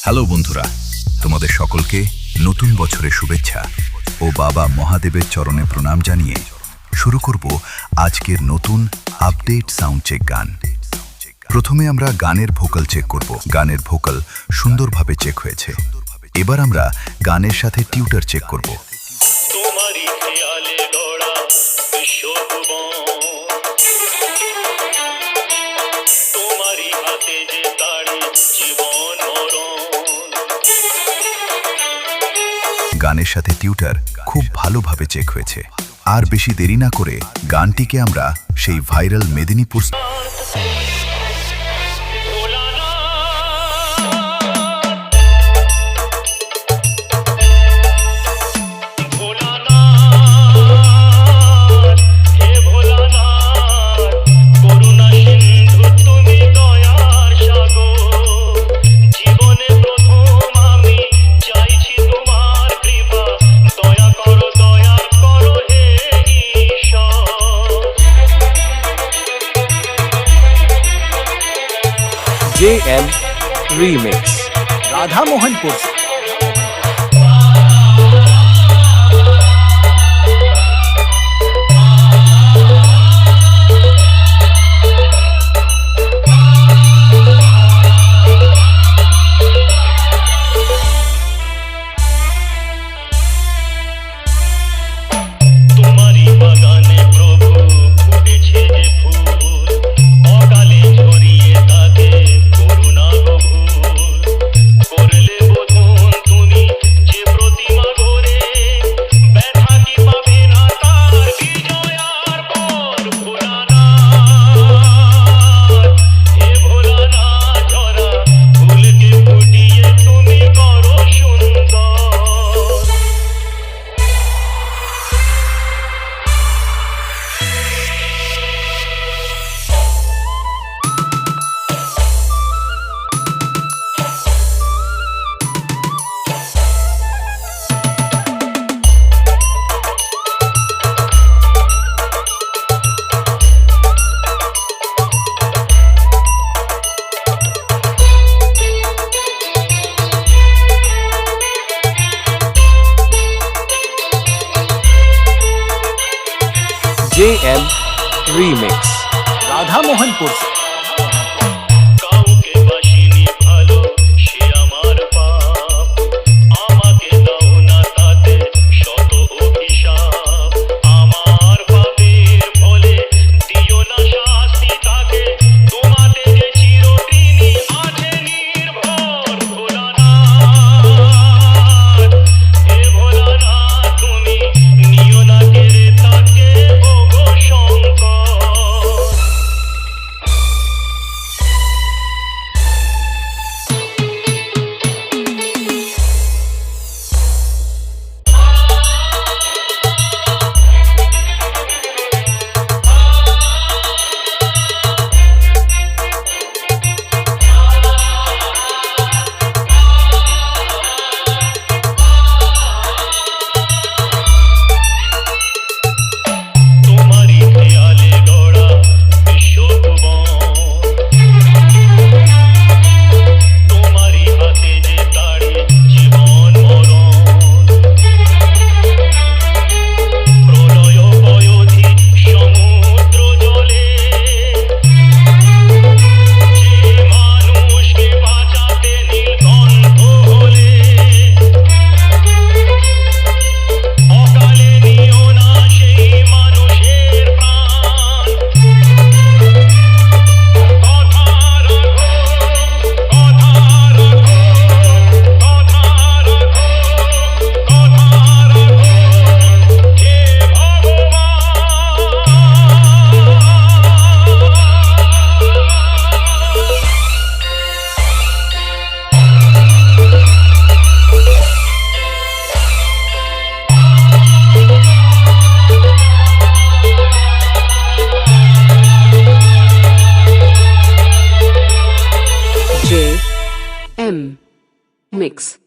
Hello বন্ধুরা, তোমাদের সকলকে নতুন বছরের শুভেচ্ছা ও বাবা মহাদেবের চরণে প্রণাম জানিয়ে শুরু করব আজকের নতুন আপডেট সাউন্ড চেক গান। প্রথমে আমরা গানের ভোকাল চেক করব। গানের ভোকাল সুন্দরভাবে চেক হয়েছে। এবার আমরা গানের সাথে টিউটার চেক করব। গানের সাথে টিউটার খুব ভালোভাবে চেক হয়েছে। আর বেশি দেরি না করে গানটিকে আমরা সেই viral Medinipur JM Remix Radha Mohanpur से। JM Remix राधा मोहनपुर से। JM Mix